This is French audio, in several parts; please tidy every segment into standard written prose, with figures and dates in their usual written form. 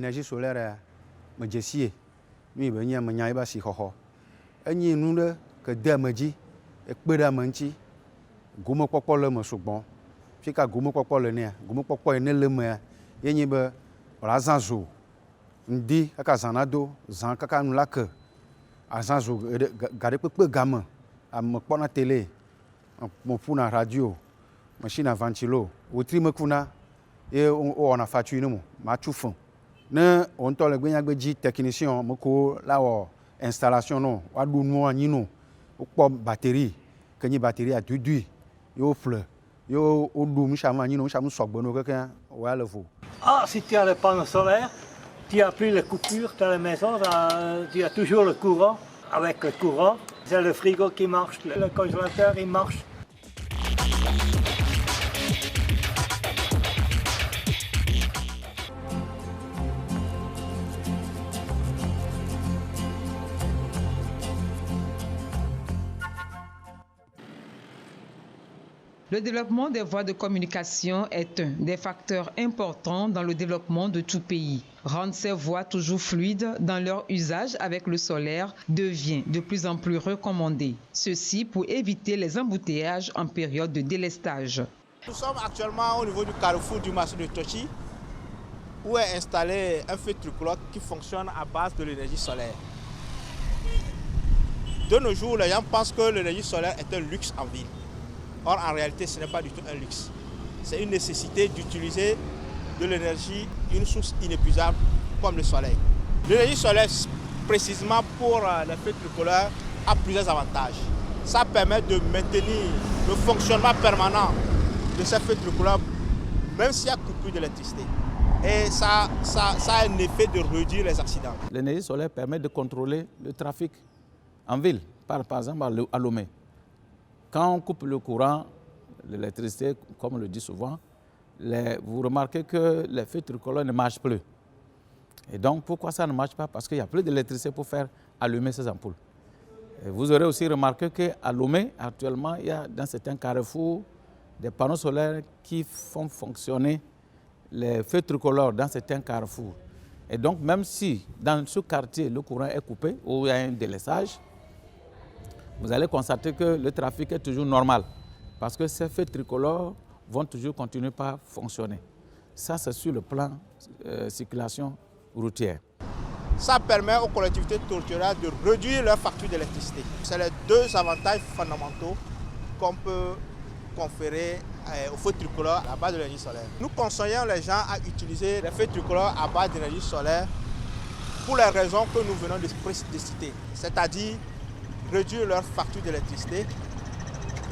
énergie solaire me jessie lui ben y a me nyai ba si xoxo enyi nu de ke de me dzi ekpe ɖe ame ŋuti gomekpɔkpɔ le me sugbɔ fi ka gomekpɔkpɔ le nea gomekpɔkpɔ ne le mea ye nyi be wòle azã zo ŋdi kaka zãna do zã kaka nu la ke azã zo ga ɖe kpekpe game ame kpɔna télé me ƒuna radio machine à ventilo wotri me kuna ye wowɔna fatui ne mo matsu fẽ ne wo ŋutɔ le gbenyagbe dzi technicien me ko la wɔ installation no woaɖo nuwo anyi no wokpɔ batterie ke nyi batterie adudui ye woƒle ye woɖo nusiame anyi no nusiame sɔgbe no kekeŋ woya le vo. Ah, si tu as les panneaux solaires, tu n'as plus les coupures dans la maison, tu as toujours le courant. Avec le courant, c'est le frigo qui marche, le congélateur il marche. Le développement des voies de communication est un des facteurs importants dans le développement de tout pays. Rendre ces voies toujours fluides dans leur usage avec le solaire devient de plus en plus recommandé. Ceci pour éviter les embouteillages en période de délestage. Nous sommes actuellement au niveau du carrefour du marché de Tochi, où est installé un feu tricolore qui fonctionne à base de l'énergie solaire. De nos jours, les gens pensent que l'énergie solaire est un luxe en ville. Or, en réalité, ce n'est pas du tout un luxe. C'est une nécessité d'utiliser de l'énergie, une source inépuisable comme le soleil. L'énergie solaire, précisément pour les feux tricolores, a plusieurs avantages. Ça permet de maintenir le fonctionnement permanent de ces feux tricolores, même s'il y a coupure d'électricité. Et ça a un effet de réduire les accidents. L'énergie solaire permet de contrôler le trafic en ville, par exemple à Lomé. Quand on coupe le courant, l'électricité, comme on le dit souvent, vous remarquez que les feux tricolores ne marchent plus. Et donc, pourquoi ça ne marche pas? Parce qu'il n'y a plus d'électricité pour faire allumer ces ampoules. Et vous aurez aussi remarqué qu'à Lomé, actuellement, il y a dans certains carrefours des panneaux solaires qui font fonctionner les feux tricolores dans certains carrefours. Et donc, même si dans ce quartier, le courant est coupé ou il y a un délestage, vous allez constater que le trafic est toujours normal parce que ces feux tricolores vont toujours continuer par fonctionner. Ça, c'est sur le plan circulation routière. Ça permet aux collectivités territoriales de réduire leur facture d'électricité. C'est les deux avantages fondamentaux qu'on peut conférer aux feux tricolores à base de l'énergie solaire. Nous conseillons les gens à utiliser les feux tricolores à base d'énergie solaire pour les raisons que nous venons de citer, c'est-à-dire réduire leur facture d'électricité,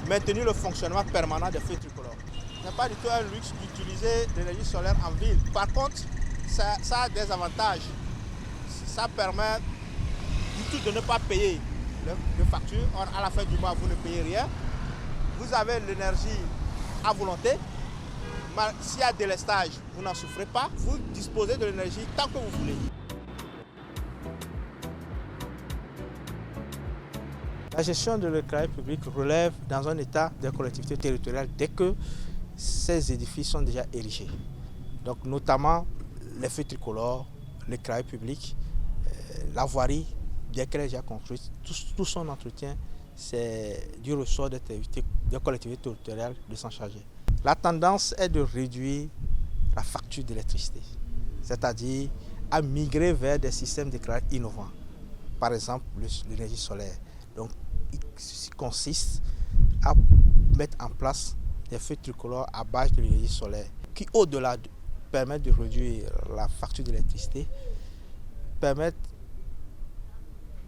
maintenir le fonctionnement permanent des feux tricolores. Ce n'est pas du tout un luxe d'utiliser l'énergie solaire en ville. Par contre, ça a des avantages. Ça permet du tout de ne pas payer de facture. Or, à la fin du mois, vous ne payez rien. Vous avez l'énergie à volonté. S'il y a délestage, vous n'en souffrez pas. Vous disposez de l'énergie tant que vous voulez. La gestion de l'éclairage public relève dans un état des collectivités territoriales dès que ces édifices sont déjà érigés. Donc notamment les feux tricolores, l'éclairage public, la voirie, dès qu'elle est déjà construite, tout son entretien, c'est du ressort des collectivités territoriales de s'en charger. La tendance est de réduire la facture d'électricité, c'est-à-dire à migrer vers des systèmes d'éclairage innovants, par exemple l'énergie solaire. Donc, il consiste à mettre en place des feux tricolores à base de l'énergie solaire qui, au-delà, permettent de réduire la facture d'électricité, permettent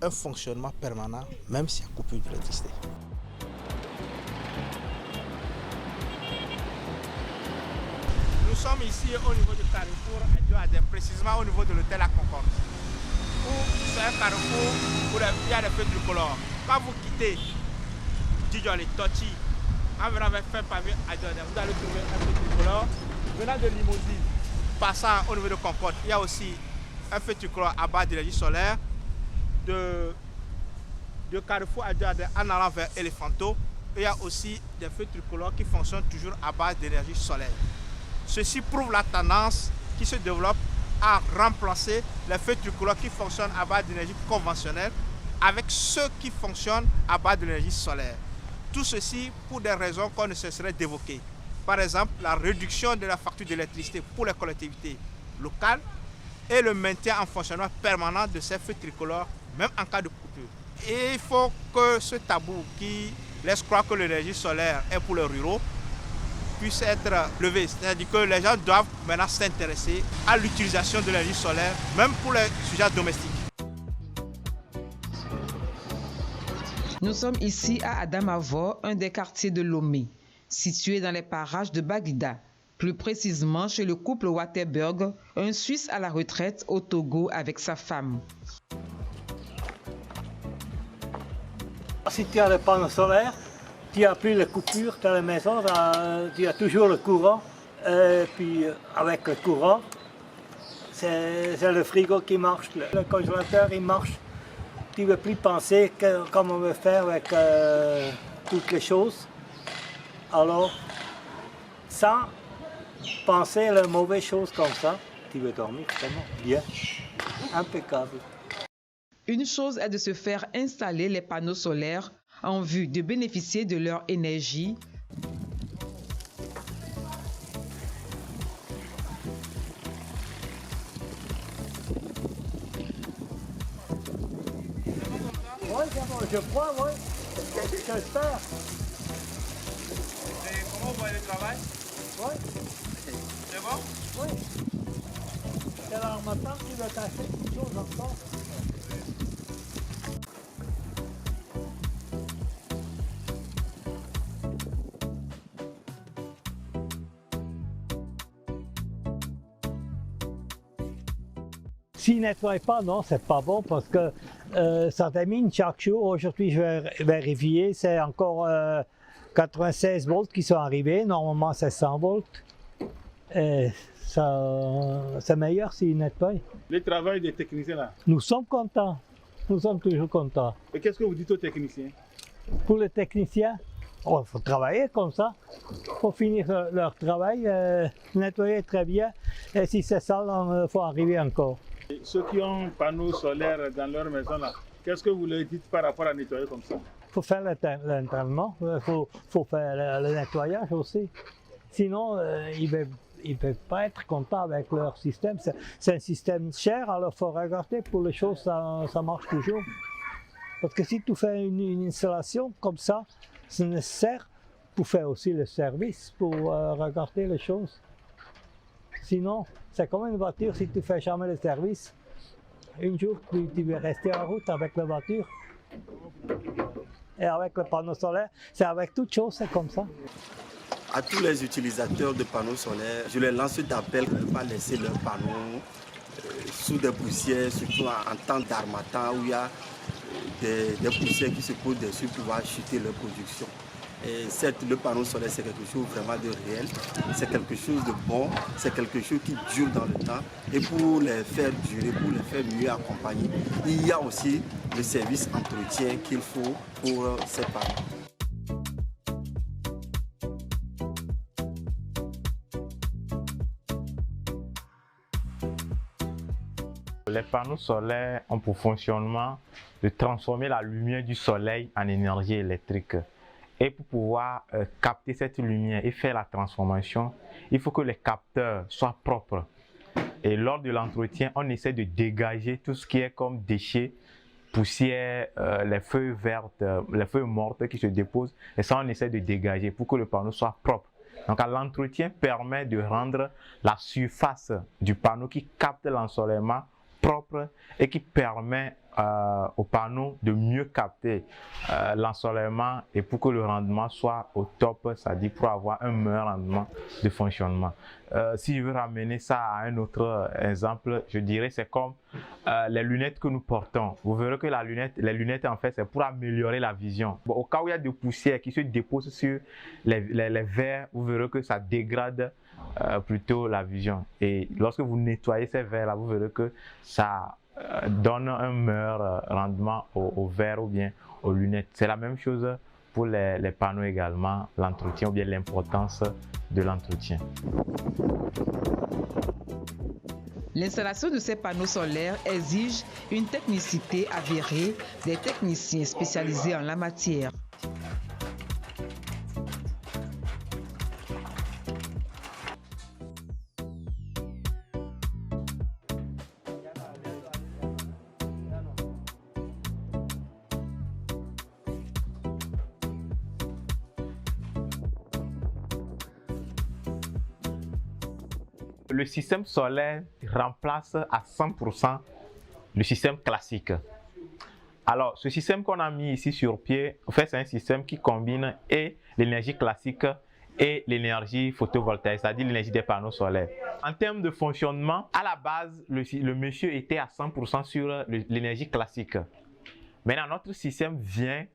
un fonctionnement permanent, même s'il y a coupure d'électricité. Nous sommes ici au niveau du carrefour Adjoadem, précisément au niveau de l'hôtel La Concorde, où c'est un carrefour où il y a des feux tricolores. Quand vous quittez Djidjoli, Tochi, en venant vers fin pavé Adjoadem, vous allez trouver un feu tricolore. Venant de Limousine, passant au niveau de Concorde, il y a aussi un feu tricolore à base d'énergie solaire. De carrefour Adjoadem en allant vers Elephanto, il y a aussi des feux tricolores qui fonctionnent toujours à base d'énergie solaire. Ceci prouve la tendance qui se développe à remplacer les feux tricolores qui fonctionnent à base d'énergie conventionnelle avec ceux qui fonctionnent à base de l'énergie solaire. Tout ceci pour des raisons qu'on ne cesserait d'évoquer. Par exemple, la réduction de la facture d'électricité pour les collectivités locales et le maintien en fonctionnement permanent de ces feux tricolores, même en cas de coupure. Et il faut que ce tabou qui laisse croire que l'énergie solaire est pour les ruraux puisse être levé. C'est-à-dire que les gens doivent maintenant s'intéresser à l'utilisation de l'énergie solaire, même pour les sujets domestiques. Nous sommes ici à Adamawa, un des quartiers de Lomé, situé dans les parages de Baguida, plus précisément chez le couple Waterberg, un Suisse à la retraite au Togo avec sa femme. Si tu as le panneau solaire, tu n'as plus les coupures dans la maison, tu as toujours le courant. Et puis avec le courant, c'est le frigo qui marche, le congélateur il marche. Tu ne veux plus penser comment on veut faire avec toutes les choses. Alors, sans penser à la mauvaise chose comme ça, tu veux dormir vraiment bien, impeccable. Une chose est de se faire installer les panneaux solaires en vue de bénéficier de leur énergie. Oui, c'est bon, je crois, oui. J'espère. Et comment vous voyez le travail? Oui, C'est bon? oui. C'est alors maintenant que tu veux cacher quelque chose encore. S'ils ne nettoient pas, non, c'est pas bon parce que ça termine chaque jour. Aujourd'hui, je vais vérifier, c'est encore 96 volts qui sont arrivés. Normalement, c'est 100 volts. Et c'est meilleur s'ils nettoient. Le travail des techniciens là. Nous sommes contents. Nous sommes toujours contents. Et qu'est-ce que vous dites aux techniciens? Pour les techniciens, il faut travailler comme ça. Il faut finir leur travail, nettoyer très bien. Et si c'est sale, il faut arriver encore. Et ceux qui ont un panneau solaire dans leur maison là, qu'est-ce que vous leur dites par rapport à nettoyer comme ça? Il faut faire l'entraînement, il faut faire le nettoyage aussi. Sinon, ils ne peuvent pas être contents avec leur système. C'est un système cher, alors il faut regarder pour les choses, ça marche toujours. Parce que si tu fais une installation comme ça, c'est nécessaire pour faire aussi le service, pour regarder les choses. Sinon, c'est comme une voiture, si tu ne fais jamais le service, un jour tu vas rester en route avec la voiture. Et avec le panneau solaire, c'est avec toutes choses, c'est comme ça. À tous les utilisateurs de panneaux solaires, je les lance d'appel de ne pas laisser leurs panneaux sous des poussières, surtout en temps d'harmattan où il y a des poussières qui se posent dessus pour pouvoir chuter leur production. Et certes, le panneau solaire, c'est quelque chose vraiment de réel, c'est quelque chose de bon, c'est quelque chose qui dure dans le temps. Et pour les faire durer, pour les faire mieux accompagner, il y a aussi le service entretien qu'il faut pour ces panneaux. Les panneaux solaires ont pour fonctionnement de transformer la lumière du soleil en énergie électrique. Et pour pouvoir capter cette lumière et faire la transformation, il faut que les capteurs soient propres. Et lors de l'entretien, on essaie de dégager tout ce qui est comme déchets, poussière, les feuilles vertes, les feuilles mortes qui se déposent. Et ça, on essaie de dégager pour que le panneau soit propre. Donc l'entretien permet de rendre la surface du panneau qui capte l'ensoleillement propre et qui permet au panneau de mieux capter l'ensoleillement et pour que le rendement soit au top, c'est-à-dire pour avoir un meilleur rendement de fonctionnement. Si je veux ramener ça à un autre exemple, je dirais c'est comme les lunettes que nous portons. Vous verrez que les lunettes en fait c'est pour améliorer la vision. Bon, au cas où il y a des poussières qui se déposent sur les verres, vous verrez que ça dégrade plutôt la vision. Et lorsque vous nettoyez ces verres là, vous verrez que ça donne un meilleur rendement aux verres ou bien aux lunettes. C'est la même chose pour les panneaux également, l'entretien ou bien l'importance de l'entretien. L'installation de ces panneaux solaires exige une technicité avérée des techniciens spécialisés en la matière. Le système solaire remplace à 100% le système classique. Alors, ce système qu'on a mis ici sur pied, en fait, c'est un système qui combine et l'énergie classique et l'énergie photovoltaïque, c'est-à-dire l'énergie des panneaux solaires. En termes de fonctionnement, à la base, le monsieur était à 100% sur l'énergie classique. Maintenant, notre système vient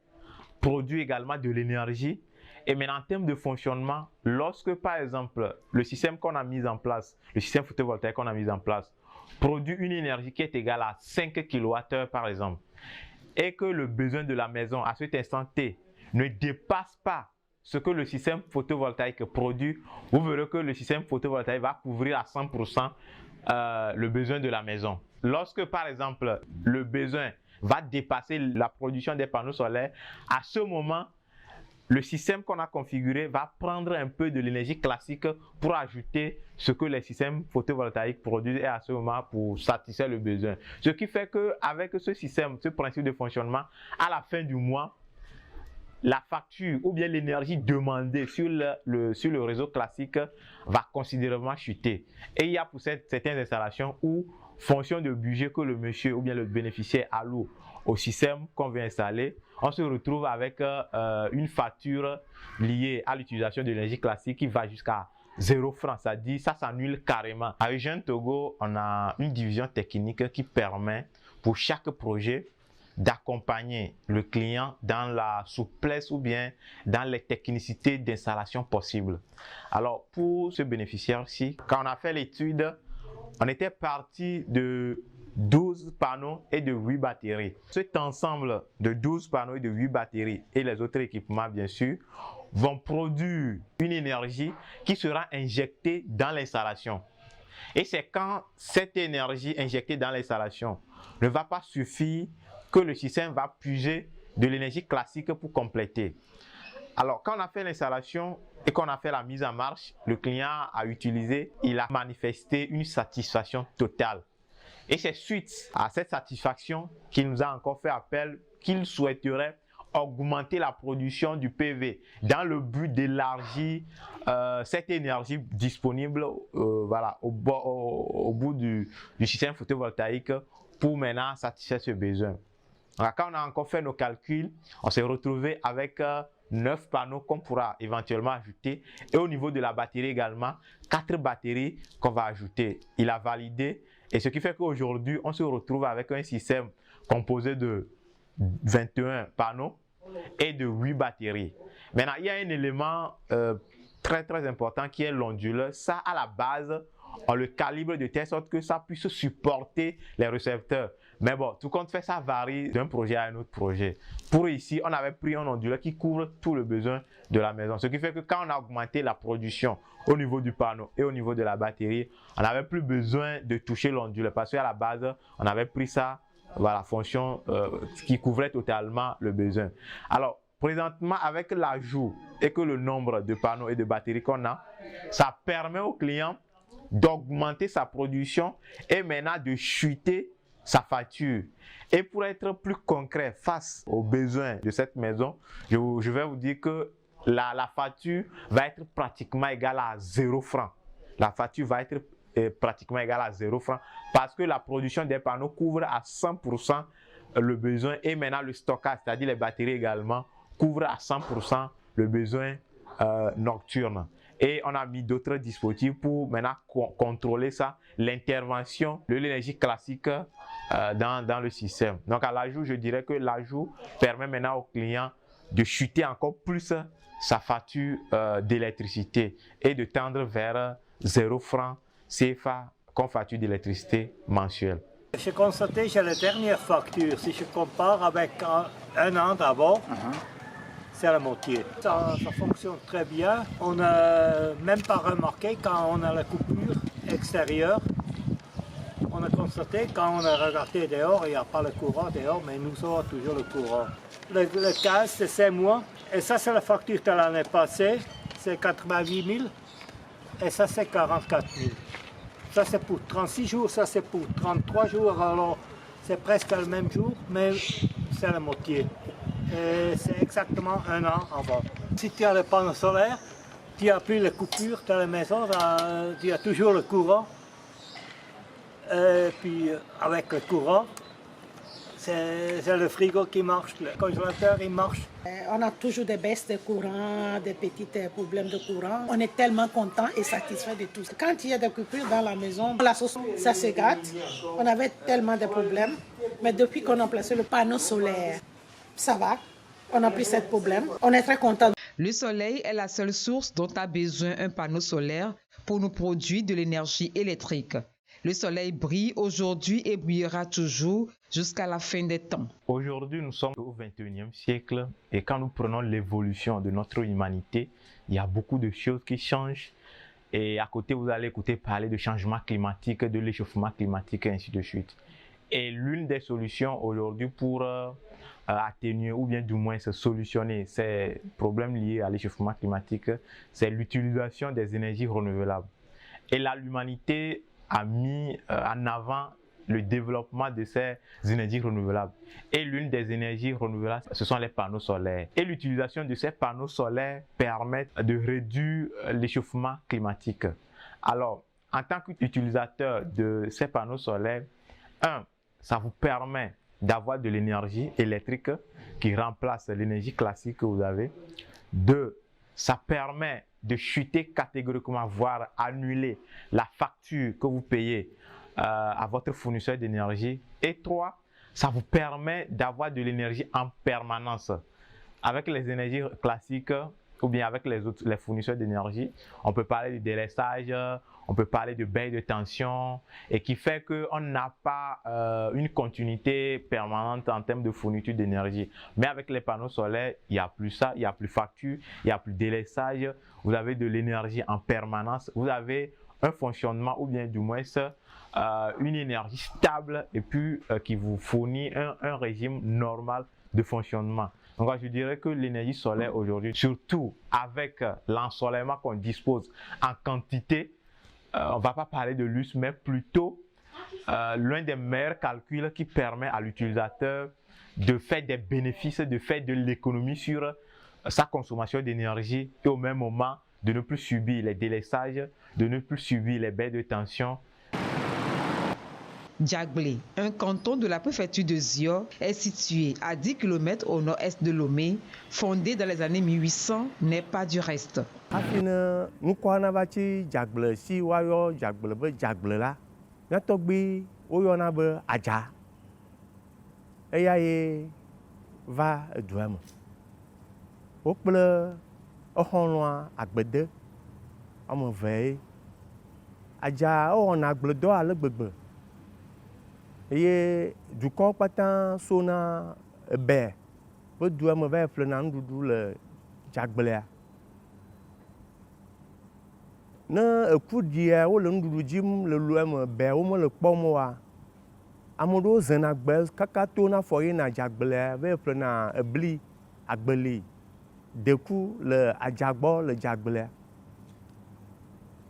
produire également de l'énergie. Et maintenant, en termes de fonctionnement, lorsque par exemple, le système qu'on a mis en place, le système photovoltaïque qu'on a mis en place, produit une énergie qui est égale à 5 kWh par exemple, et que le besoin de la maison à cet instant T ne dépasse pas ce que le système photovoltaïque produit, vous verrez que le système photovoltaïque va couvrir à 100% le besoin de la maison. Lorsque par exemple, le besoin va dépasser la production des panneaux solaires, à ce moment, le système qu'on a configuré va prendre un peu de l'énergie classique pour ajouter ce que les systèmes photovoltaïques produisent et à ce moment pour satisfaire le besoin. Ce qui fait qu'avec ce système, ce principe de fonctionnement, à la fin du mois, la facture ou bien l'énergie demandée sur le réseau classique va considérablement chuter. Et il y a pour certaines installations où, fonction du budget que le monsieur ou bien le bénéficiaire alloue au système qu'on vient installer, on se retrouve avec une facture liée à l'utilisation de l'énergie classique qui va jusqu'à 0 francs, c'est-à-dire ça s'annule carrément. À Eugène Togo, on a une division technique qui permet pour chaque projet d'accompagner le client dans la souplesse ou bien dans les technicités d'installation possibles. Alors pour ce bénéficiaire-ci, quand on a fait l'étude, on était parti de 12 panneaux et de 8 batteries. Cet ensemble de 12 panneaux et de 8 batteries et les autres équipements bien sûr vont produire une énergie qui sera injectée dans l'installation. Et c'est quand cette énergie injectée dans l'installation ne va pas suffire que le système va puiser de l'énergie classique pour compléter. Alors quand on a fait l'installation et qu'on a fait la mise en marche, le client a utilisé, il a manifesté une satisfaction totale. Et c'est suite à cette satisfaction qu'il nous a encore fait appel qu'il souhaiterait augmenter la production du PV dans le but d'élargir cette énergie disponible voilà, au bout du système photovoltaïque pour maintenant satisfaire ce besoin. Alors, quand on a encore fait nos calculs, on s'est retrouvé avec 9 panneaux qu'on pourra éventuellement ajouter et au niveau de la batterie également, 4 batteries qu'on va ajouter. Il a validé et ce qui fait qu'aujourd'hui, on se retrouve avec un système composé de 21 panneaux et de 8 batteries. Maintenant, il y a un élément très important qui est l'onduleur. Ça, à la base, on le calibre de telle sorte que ça puisse supporter les récepteurs. Mais bon, tout compte fait, ça varie d'un projet à un autre projet. Pour ici, on avait pris un onduleur qui couvre tout le besoin de la maison. Ce qui fait que quand on a augmenté la production au niveau du panneau et au niveau de la batterie, on n'avait plus besoin de toucher l'onduleur parce qu'à la base, on avait pris ça, voilà, fonction qui couvrait totalement le besoin. Alors, présentement, avec l'ajout et que le nombre de panneaux et de batteries qu'on a, ça permet au client d'augmenter sa production et maintenant de chuter sa facture. Et pour être plus concret face aux besoins de cette maison, je vais vous dire que la facture va être pratiquement égale à 0 francs. La facture va être pratiquement égale à 0 francs parce que la production des panneaux couvre à 100% le besoin et maintenant le stockage, c'est-à-dire les batteries également, couvre à 100% le besoin nocturne. Et on a mis d'autres dispositifs pour maintenant contrôler ça, l'intervention de l'énergie classique dans le système. Donc à l'ajout, je dirais que l'ajout permet maintenant au client de chuter encore plus sa facture d'électricité et de tendre vers 0 francs CFA comme facture d'électricité mensuelle. J'ai constaté chez les dernières factures, si je compare avec un an d'avant, c'est la moitié. Ça fonctionne très bien. On n'a même pas remarqué quand on a la coupure extérieure. constaté quand on a regardé dehors, il n'y a pas le courant dehors, mais nous avons toujours le courant. Le gaz, c'est 5 mois. Et ça, c'est la facture de l'année passée. C'est 88 000. Et ça, c'est 44 000. Ça, c'est pour 36 jours. Ça, c'est pour 33 jours. Alors, c'est presque le même jour, mais c'est la moitié. Et c'est exactement 1 an avant. Si tu as le panneau solaire, tu n'as plus les coupures dans la maison. Tu as toujours le courant. Et puis, avec le courant, c'est le frigo qui marche, le congélateur il marche. On a toujours des baisses de courant, des petits problèmes de courant. On est tellement content et satisfait de tout. Quand il y a des coupures dans la maison, la sauce, ça se gâte. On avait tellement de problèmes, mais depuis qu'on a placé le panneau solaire, ça va. On n'a plus ce problème. On est très content. Le soleil est la seule source dont a besoin un panneau solaire pour nous produire de l'énergie électrique. Le soleil brille aujourd'hui et brillera toujours jusqu'à la fin des temps. Aujourd'hui, nous sommes au XXIe siècle et quand nous prenons l'évolution de notre humanité, il y a beaucoup de choses qui changent. Et à côté, vous allez écouter parler de changement climatique, de l'échauffement climatique et ainsi de suite. Et l'une des solutions aujourd'hui pour atténuer ou bien du moins se solutionner ces problèmes liés à l'échauffement climatique, c'est l'utilisation des énergies renouvelables. Et là, l'humanité a mis en avant le développement de ces énergies renouvelables. Et l'une des énergies renouvelables, ce sont les panneaux solaires. Et l'utilisation de ces panneaux solaires permet de réduire l'échauffement climatique. Alors, en tant qu'utilisateur de ces panneaux solaires, ça vous permet d'avoir de l'énergie électrique qui remplace l'énergie classique que vous avez. 2, ça permet de chuter catégoriquement, voire annuler la facture que vous payez à votre fournisseur d'énergie. Et 3, ça vous permet d'avoir de l'énergie en permanence. Avec les énergies classiques ou bien avec les fournisseurs d'énergie, on peut parler de délestage, on peut parler de baisse de tension et qui fait qu'on n'a pas une continuité permanente en termes de fourniture d'énergie. Mais avec les panneaux solaires, il n'y a plus ça, il n'y a plus facture, il n'y a plus délestage, vous avez de l'énergie en permanence, vous avez un fonctionnement ou bien du moins une énergie stable et puis qui vous fournit un régime normal de fonctionnement. Donc je dirais que l'énergie solaire aujourd'hui, surtout avec l'ensoleillement qu'on dispose en quantité, on ne va pas parler de luxe, mais plutôt l'un des meilleurs calculs qui permet à l'utilisateur de faire des bénéfices, de faire de l'économie sur sa consommation d'énergie et au même moment de ne plus subir les délestages, de ne plus subir les baisses de tension. Diaglé, un canton de la préfecture de Zio, est situé à 10 km au nord-est de Lomé, fondé dans les années 1800, n'est pas du reste. Eye dukɔ kpata sona ebe be du ame va ƒlena nuɖuɖu le dzagblea. Ne eku ɖia wo le nuɖuɖu dzim le lo eme beawo me le kpɔm oa, ame ɖewo zena gbe kaka tona afɔ yina dzagblea va ƒlena ebli, agbeli, deku le adzagbɔ le dzagblea.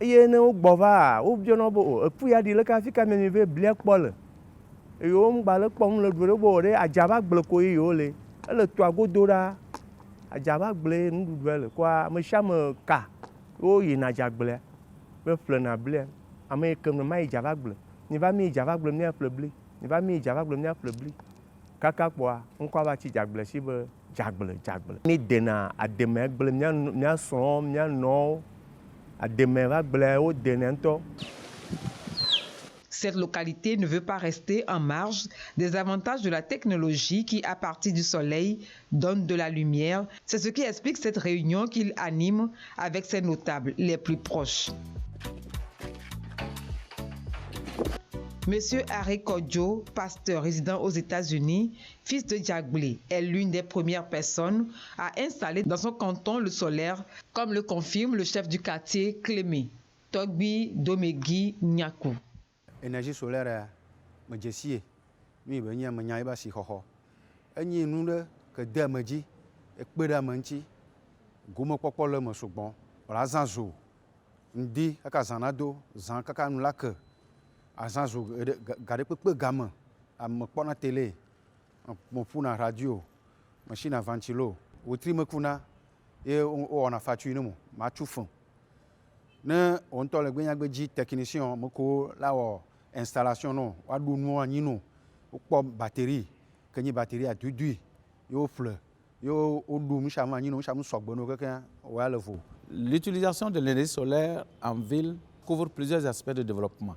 Eye ne wo gbɔ va wo biana be o eku ya ɖi leke afi ka mi va blia kpɔ le. Eyo mgbalẽ kpɔm le du ɖe bo ɖe adzaba gble ko ye yewo le ele toa godo ɖa adzaba gble nuɖuɖua le koa ame sia ame ka wo yina dzagblea be ƒlena blia ame yi ke ma yi dzava gble ni va mi yi dzava gble mia ƒle bli ni va mi yi dzava gble mia ƒle bli kaka kpoa ŋkɔ va tsi dzagble si be dzagble. Mi dena ademe gble mia srɔ̃ mia nɔwo ademe va gblea wo dena ŋutɔ. Cette localité ne veut pas rester en marge des avantages de la technologie qui, à partir du soleil, donne de la lumière. C'est ce qui explique cette réunion qu'il anime avec ses notables les plus proches. Monsieur Harry Kodjo, pasteur résident aux États-Unis, fils de Diaglé, est l'une des premières personnes à installer dans son canton le solaire, comme le confirme le chef du quartier Clémé, Togbi Domegui Nyaku. Énergie solaire me dze sie nu be nye menya ebe asixɔxɔ enyi nu ɖe ke de ame dzi ekpe ɖe ame ŋuti gomekpɔkpɔ le eme sugbɔ wòle azã zo ŋdi kaka zãna do zã kaka nu la ke azã zo ga ɖe kpekpe game ame kpɔna télé me ƒuna radio machine ventilo wotri me kuna ye wowɔna fatui ne mo matsu fem ne wo ŋutɔ le gbenyagbe dzi technicien me ko la wɔ installation no woaɖo nuwo anyi no wokpɔ batterie ke nye batterie adudui ye woƒle ye woɖo nu sia nu anyi no nu sia nu sɔgbe no kekeŋ woya le vo. L'utilisation de l'énergie solaire en ville couvre plusieurs aspects de développement.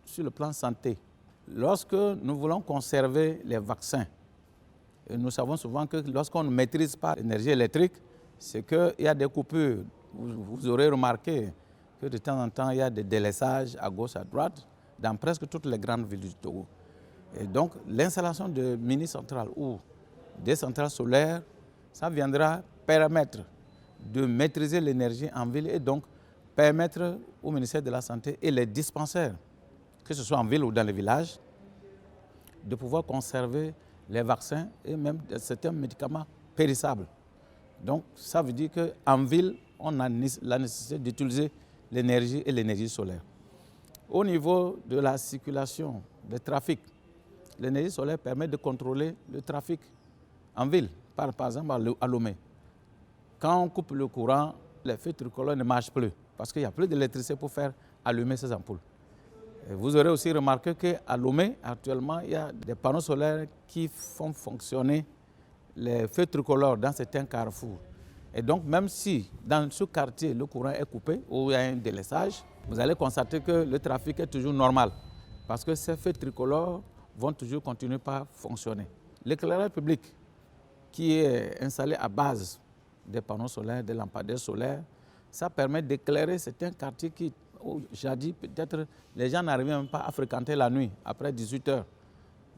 Sur le plan santé, lorsque nous voulons conserver les vaccins, et nous savons souvent que lorsqu'on ne maîtrise pas l'énergie électrique, c'est qu'il y a des coupures. Vous aurez remarqué que de temps en temps, il y a des délaissages à gauche, à droite, dans presque toutes les grandes villes du Togo. Et donc, l'installation de mini-centrales ou des centrales solaires, ça viendra permettre de maîtriser l'énergie en ville et donc permettre au ministère de la Santé et les dispensaires, que ce soit en ville ou dans les villages, de pouvoir conserver les vaccins et même certains médicaments périssables. Donc ça veut dire qu'en ville, on a la nécessité d'utiliser l'énergie et l'énergie solaire. Au niveau de la circulation, des trafics, l'énergie solaire permet de contrôler le trafic en ville, par exemple à Lomé. Quand on coupe le courant, les feux tricolores ne marchent plus parce qu'il n'y a plus d'électricité pour faire allumer ces ampoules. Et vous aurez aussi remarqué qu'à Lomé, actuellement, il y a des panneaux solaires qui font fonctionner les feux tricolores dans certains carrefours. Et donc, même si dans ce quartier, le courant est coupé ou il y a un délaissage, vous allez constater que le trafic est toujours normal parce que ces feux tricolores vont toujours continuer par fonctionner. L'éclairage public qui est installé à base des panneaux solaires, des lampadaires solaires, ça permet d'éclairer certains quartiers qui, jadis, peut-être, les gens n'arrivaient même pas à fréquenter la nuit, après 18 heures.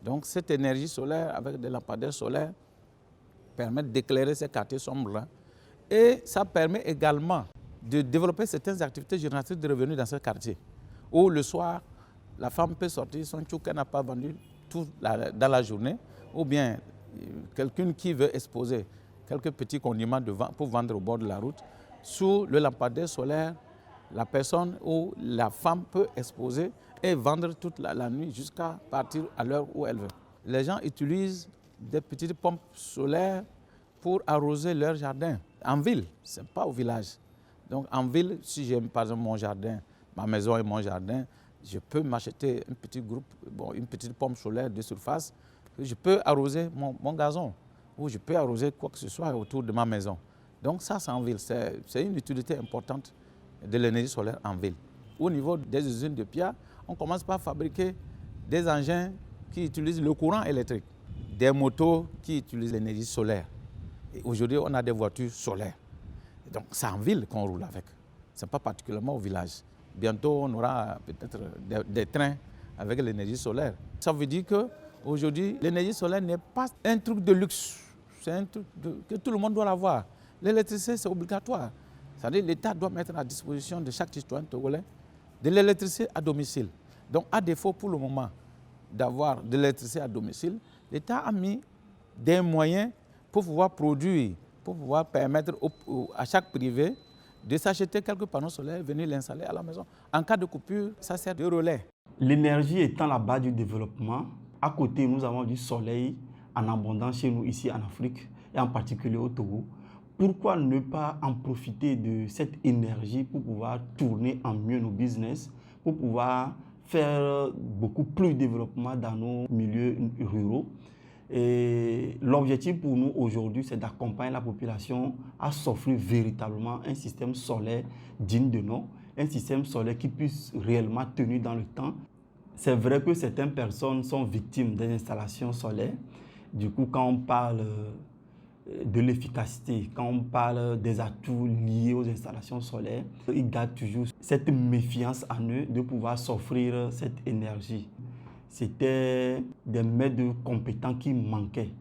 Donc, cette énergie solaire, avec des lampadaires solaires, permet d'éclairer ces quartiers sombres-là. Et ça permet également de développer certaines activités génératrices de revenus dans ce quartier, où le soir, la femme peut sortir son tchou qu'elle n'a pas vendu dans la journée, ou bien quelqu'un qui veut exposer quelques petits condiments pour vendre au bord de la route. Sous le lampadaire solaire, la personne ou la femme peut exposer et vendre toute la nuit jusqu'à partir à l'heure où elle veut. Les gens utilisent des petites pompes solaires pour arroser leur jardin. En ville, ce n'est pas au village. Donc en ville, si j'ai par exemple mon jardin, ma maison et mon jardin, je peux m'acheter un petit groupe, une petite pompe solaire de surface. Je peux arroser mon gazon ou je peux arroser quoi que ce soit autour de ma maison. Donc ça, c'est en ville. C'est une utilité importante de l'énergie solaire en ville. Au niveau des usines de pierre, on commence par fabriquer des engins qui utilisent le courant électrique, des motos qui utilisent l'énergie solaire. Aujourd'hui, on a des voitures solaires. Et donc c'est en ville qu'on roule avec. Ce n'est pas particulièrement au village. Bientôt, on aura peut-être des trains avec l'énergie solaire. Ça veut dire qu'aujourd'hui, l'énergie solaire n'est pas un truc de luxe. C'est un truc que tout le monde doit avoir. L'électricité, c'est obligatoire. C'est-à-dire que l'État doit mettre à disposition de chaque citoyen togolais de l'électricité à domicile. Donc, à défaut pour le moment d'avoir de l'électricité à domicile, l'État a mis des moyens pour pouvoir produire, pour pouvoir permettre à chaque privé de s'acheter quelques panneaux solaires et venir l'installer à la maison. En cas de coupure, ça sert de relais. L'énergie étant la base du développement, à côté, nous avons du soleil en abondance chez nous ici en Afrique et en particulier au Togo. Pourquoi ne pas en profiter de cette énergie pour pouvoir tourner en mieux nos business, pour pouvoir faire beaucoup plus de développement dans nos milieux ruraux? Et l'objectif pour nous aujourd'hui, c'est d'accompagner la population à s'offrir véritablement un système solaire digne de nom, un système solaire qui puisse réellement tenir dans le temps. C'est vrai que certaines personnes sont victimes des installations solaires. Du coup, quand on parle de l'efficacité, quand on parle des atouts liés aux installations solaires, ils gardent toujours cette méfiance en eux de pouvoir s'offrir cette énergie. C'était des maîtres compétents qui manquaient.